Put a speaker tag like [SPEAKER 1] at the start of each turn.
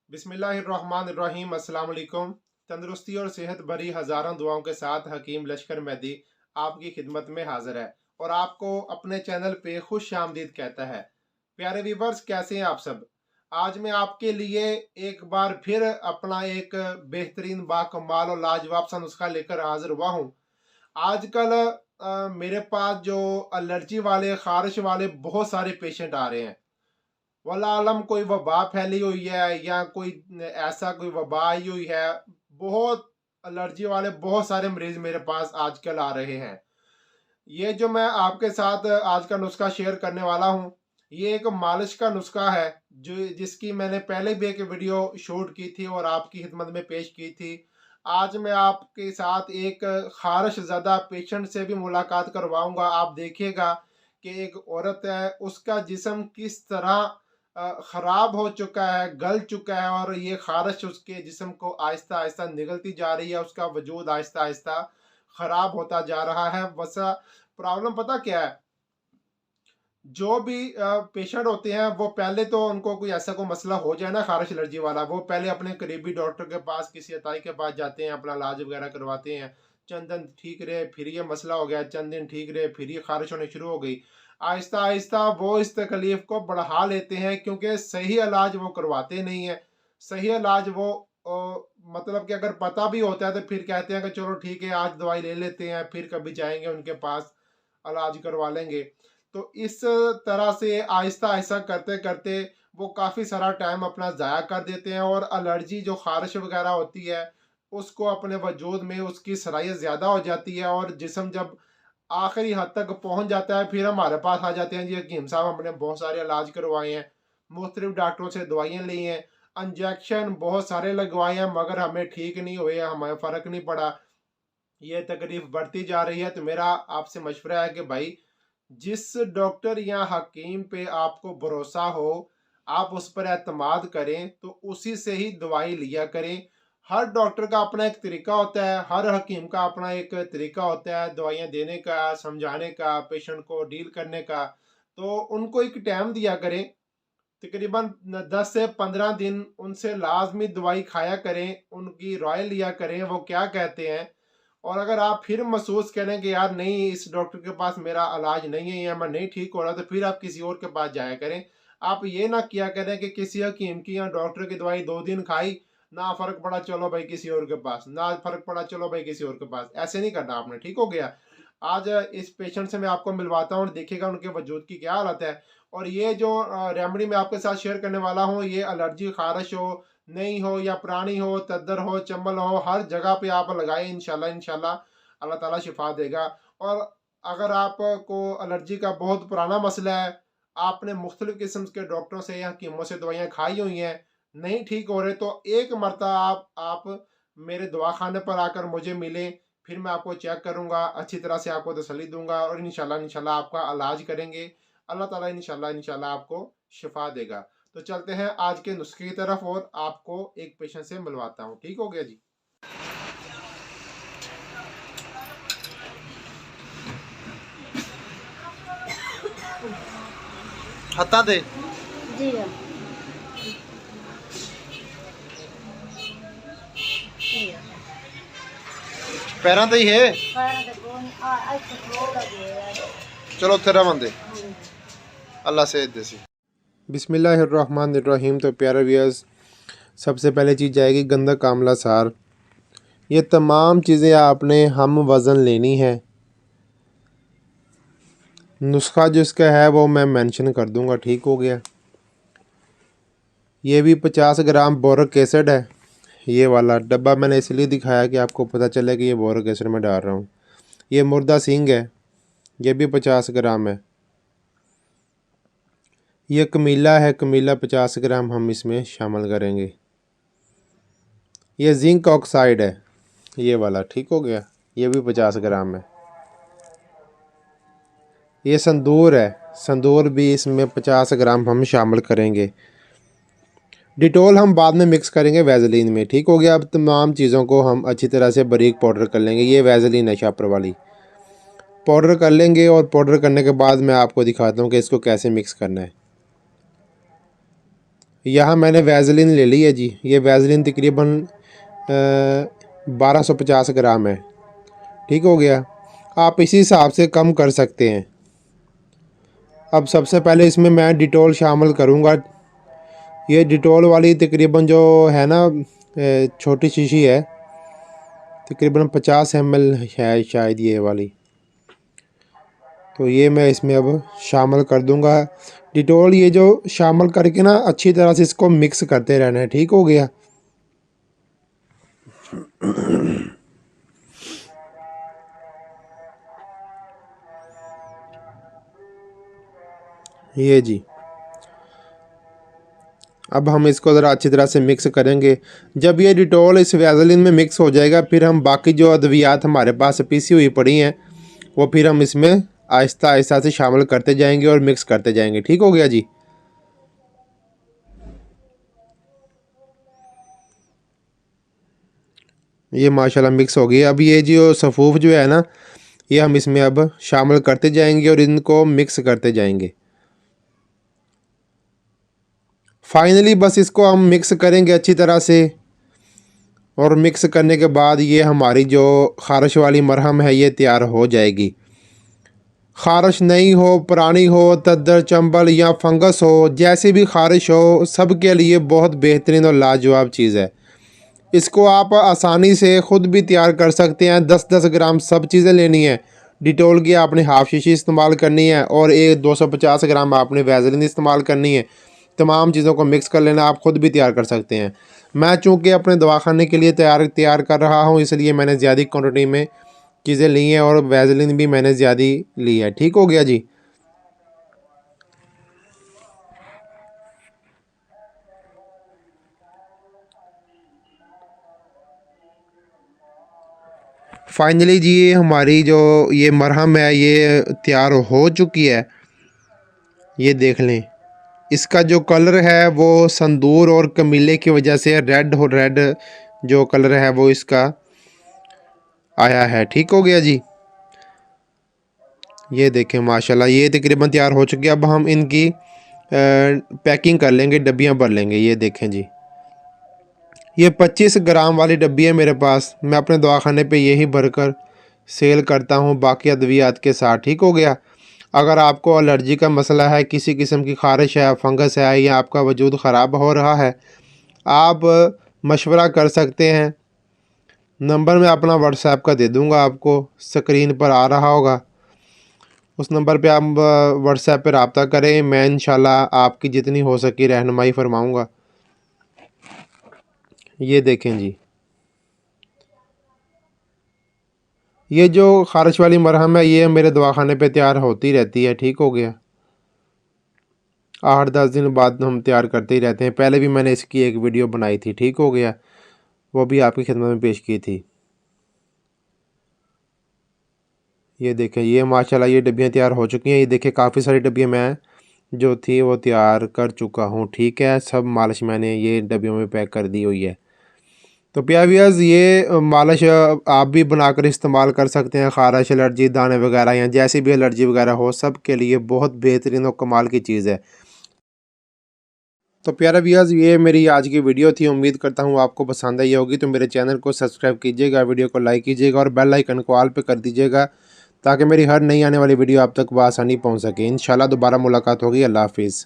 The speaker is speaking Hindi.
[SPEAKER 1] बिस्मिल्लाहिर्रहमानिर्रहीम। अस्सलाम वालेकुम। तंदुरुस्ती और सेहत भरी हज़ारों दुआओं के साथ हकीम लश्कर मेहदी आपकी खिदमत में हाजिर है और आपको अपने चैनल पे खुश आमदीद कहता है। प्यारे व्यूवर्स, कैसे हैं आप सब? आज मैं आपके लिए एक बार फिर अपना एक बेहतरीन बाकमाल और लाजवाब सा नुस्खा लेकर हाजिर हुआ हूँ। आजकल मेरे पास जो एलर्जी वाले, खारिश वाले बहुत सारे पेशेंट आ रहे हैं। वल्ला आलम कोई वबा फैली हुई है या कोई ऐसा कोई वबा आई हुई है। बहुत एलर्जी वाले बहुत सारे मरीज मेरे पास आजकल आ रहे हैं। ये जो मैं आपके साथ आज का नुस्खा शेयर करने वाला हूँ, ये एक मालिश का नुस्खा है जो जिसकी मैंने पहले भी एक वीडियो शूट की थी और आपकी खिदमत में पेश की थी। आज मैं आपके साथ एक खारिश ज़्यादा पेशेंट से भी मुलाकात करवाऊंगा। आप देखिएगा कि एक औरत है, उसका जिस्म किस तरह खराब हो चुका है, गल चुका है और ये खारिश उसके जिस्म को आहिस्ता आहिस्ता निगलती जा रही है। उसका वजूद आहिस्ता आहिस्ता खराब होता जा रहा है। वैसा प्रॉब्लम पता क्या है, जो भी पेशेंट होते हैं वो पहले तो उनको कोई ऐसा कोई मसला हो जाए ना, खारिश एलर्जी वाला, वो पहले अपने करीबी डॉक्टर के पास, किसी अताई के पास जाते हैं, अपना इलाज वगैरह करवाते हैं। चंद दिन ठीक रहे, फिर ये मसला हो गया, चंद दिन ठीक रहे, फिर ये खारिश होनी शुरू हो गई। आहिस्ता आहिस्ता वो इस तकलीफ को बढ़ा लेते हैं क्योंकि सही इलाज वो करवाते नहीं है। सही इलाज वो मतलब कि अगर पता भी होता है तो फिर कहते हैं कि चलो ठीक है, आज दवाई ले लेते हैं, फिर कभी जाएंगे उनके पास, इलाज करवा लेंगे। तो इस तरह से आहिस्ता आहिस्ता करते करते वो काफ़ी सारा टाइम अपना ज़ाया कर देते हैं और एलर्जी जो खारिश वगैरह होती है उसको अपने वजूद में उसकी सलाहियत ज़्यादा हो जाती है और जिस्म जब आखिरी हद तक पहुंच जाता है फिर हमारे पास आ जाते हैं, जी हकीम साहब हमने बहुत सारे इलाज करवाए हैं, मुख्तलिफ डॉक्टरों से दवाइयाँ ली हैं, इंजेक्शन बहुत सारे लगवाए हैं, मगर हमें ठीक नहीं हुए, हमें फ़र्क नहीं पड़ा, ये तकलीफ बढ़ती जा रही है। तो मेरा आपसे मशवरा है कि भाई, जिस डॉक्टर या हकीम पे आपको भरोसा हो, आप उस पर एतमाद करें तो उसी से ही दवाई लिया करें। हर डॉक्टर का अपना एक तरीका होता है, हर हकीम का अपना एक तरीका होता है दवाइयाँ देने का, समझाने का, पेशेंट को डील करने का। तो उनको एक टाइम दिया करें, तकरीबन 10 से 15 दिन उनसे लाजमी दवाई खाया करें, उनकी राय लिया करें वो क्या कहते हैं। और अगर आप फिर महसूस करें कि यार नहीं, इस डॉक्टर के पास मेरा इलाज नहीं है या मैं नहीं ठीक हो रहा, तो फिर आप किसी और के पास जाया करें। आप ये ना किया करें कि किसी हकीम की या डॉक्टर की दवाई 2 दिन खाई, ना फ़र्क पड़ा चलो भाई किसी और के पास, ना फ़र्क पड़ा चलो भाई किसी और के पास। ऐसे नहीं करना आपने, ठीक हो गया? आज इस पेशेंट से मैं आपको मिलवाता हूँ और देखिएगा उनके वजूद की क्या हालत है। और ये जो रेमेडी मैं आपके साथ शेयर करने वाला हूँ, ये एलर्जी, खारिश हो, नहीं हो या पुरानी हो, तद्दर हो, चंबल हो, हर जगह पे आप लगाएं। इंशाल्लाह इंशाल्लाह अल्लाह ताला शिफा देगा। और अगर आपको एलर्जी का बहुत पुराना मसला है, आपने मुख्तलिफ किस्म के डॉक्टरों से या हकीमों से दवाइयाँ खाई हुई हैं, नहीं ठीक हो रहे, तो एक मरतबा आप मेरे दवाखाने पर आकर मुझे मिलें, फिर मैं आपको चेक करूँगा, अच्छी तरह से आपको तसल्ली दूँगा और इंशाल्लाह इंशाल्लाह आपका इलाज करेंगे। अल्लाह ताला इंशाल्लाह इंशाल्लाह आपको शिफा देगा। तो चलते हैं आज के नुस्खे की तरफ और आपको एक पेशेंट से मिलवाता हूँ। ठीक हो गया जी?
[SPEAKER 2] हत्ता दे
[SPEAKER 3] जी
[SPEAKER 2] पैरां ते ही है। चलो तेरा बंदे अल्लाह से देसी।
[SPEAKER 1] बिस्मिल्लाहिर्रहमानिर्रहीम। तो प्यारे व्यूअर्स, सबसे पहले चीज़ जाएगी गंधक आंवला सार। ये तमाम चीज़ें आपने हम वज़न लेनी है। नुस्खा जो इसका है वो मैं मेंशन कर दूंगा। ठीक हो गया? ये भी 50 ग्राम बोरिक एसिड है। ये वाला डब्बा मैंने इसलिए दिखाया कि आपको पता चले कि ये बोरिक एसिड में डाल रहा हूँ। ये मुर्दा सींग है, ये भी 50 ग्राम है। ये कमीला है, कमीला 50 ग्राम हम इसमें शामिल करेंगे। ये जिंक ऑक्साइड है, ये वाला। ठीक हो गया? ये भी 50 ग्राम है। ये संदूर है, संदूर भी इसमें 50 ग्राम हम शामिल करेंगे। डिटोल हम बाद में मिक्स करेंगे वैजलीन में। ठीक हो गया? अब तमाम चीज़ों को हम अच्छी तरह से बारीक पाउडर कर लेंगे। ये वैजलीन है शापर वाली, पाउडर कर लेंगे और पाउडर करने के बाद मैं आपको दिखाता हूँ कि इसको कैसे मिक्स करना है। यहाँ मैंने वैज़लिन ले ली है जी। ये वैज़लिन तकरीबन 1250 ग्राम है। ठीक हो गया। आप इसी हिसाब से कम कर सकते हैं। अब सबसे पहले इसमें मैं डिटॉल शामिल करूँगा। ये डिटॉल वाली तकरीबन जो है ना छोटी शीशी है, तकरीबन 50 ml है शायद ये वाली। तो ये मैं इसमें अब शामिल कर दूंगा डिटॉल। ये जो शामिल करके ना अच्छी तरह से इसको मिक्स करते रहना है। ठीक हो गया। ये जी, अब हम इसको ज़रा अच्छी तरह से मिक्स करेंगे। जब ये डिटॉल इस वैज़लिन में मिक्स हो जाएगा, फिर हम बाकी जो अद्वियात हमारे पास पीसी हुई पड़ी हैं वो फिर हम इसमें आहिस्ता आहिस्ता से शामिल करते जाएंगे और मिक्स करते जाएंगे। ठीक हो गया जी। ये माशाल्लाह मिक्स हो गई। अब ये जो सफ़ूफ जो है ना, ये हम इसमें अब शामिल करते जाएंगे और इनको मिक्स करते जाएंगे। फाइनली बस इसको हम मिक्स करेंगे अच्छी तरह से, और मिक्स करने के बाद ये हमारी जो ख़ारिश वाली मरहम है ये तैयार हो जाएगी। ख़ारिश नहीं हो, पुरानी हो, तद्दर, चंबल या फंगस हो, जैसी भी ख़ारिश हो, सब के लिए बहुत बेहतरीन और लाजवाब चीज़ है। इसको आप आसानी से ख़ुद भी तैयार कर सकते हैं। 10-10 ग्राम सब चीज़ें लेनी है। डिटॉल की आपने हाफ़ शीशी इस्तेमाल करनी है और 250 ग्राम आपने वैज़लिन इस्तेमाल करनी है। तमाम चीज़ों को मिक्स कर लेना। आप ख़ुद भी तैयार कर सकते हैं। मैं चूँकि अपने दवाखाने के लिए तैयार कर रहा हूँ, इसलिए मैंने ज़्यादा क्वांटिटी में चीज़ें ली हैं और वैज़लिन भी मैंने ज़्यादा ली है। ठीक हो गया जी। फाइनली जी ये हमारी जो ये मरहम है ये तैयार हो चुकी है। ये देख लें, इसका जो कलर है वो संदूर और कमीले की वजह से रेड जो कलर है वो इसका आया है। ठीक हो गया जी। ये देखें माशाल्लाह ये तकरीबन तैयार हो चुकी है। अब हम इनकी पैकिंग कर लेंगे, डब्बियां भर लेंगे। ये देखें जी, ये 25 ग्राम वाली डब्बी है मेरे पास। मैं अपने दवाखाने पे यही भरकर सेल करता हूँ बाकी अद्वियात के साथ। ठीक हो गया। अगर आपको एलर्जी का मसला है, किसी किस्म की ख़ारिश है, फंगस है या आपका वजूद ख़राब हो रहा है, आप मशवरा कर सकते हैं। नंबर मैं अपना व्हाट्सएप का दे दूँगा, आपको स्क्रीन पर आ रहा होगा। उस नंबर पे आप व्हाट्सएप पे रब्ता करें। मैं इंशाल्लाह आपकी जितनी हो सके रहनुमाई फरमाऊँगा। ये देखें जी, ये जो ख़ारिश वाली मरहम है ये मेरे दवाखाने पे तैयार होती रहती है। ठीक हो गया। 8-10 दिन बाद हम तैयार करते ही रहते हैं। पहले भी मैंने इसकी एक वीडियो बनाई थी। ठीक हो गया, वो भी आपकी खिदमत में पेश की थी। ये देखें, ये माशाल्लाह ये डब्बियाँ तैयार हो चुकी हैं। ये देखें काफ़ी सारी डब्बियाँ मैं जो थी वो तैयार कर चुका हूँ। ठीक है, सब मालिश मैंने ये डब्बियों में पैक कर दी हुई है। तो प्यारे व्यूअर्स, ये मालिश आप भी बनाकर इस्तेमाल कर सकते हैं। ख़ारिश, एलर्जी, दाने वगैरह या जैसी भी एलर्जी वगैरह हो, सब के लिए बहुत बेहतरीन और कमाल की चीज़ है। तो प्यारे व्यूअर्स, ये मेरी आज की वीडियो थी। उम्मीद करता हूँ आपको पसंद आई होगी। तो मेरे चैनल को सब्सक्राइब कीजिएगा, वीडियो को लाइक कीजिएगा और बेल आइकन को ऑल पे कर दीजिएगा, ताकि मेरी हर नई आने वाली वीडियो आप तक बआसानी पहुँच सके। इंशाल्लाह दोबारा मुलाकात होगी। अल्लाह हाफिज़।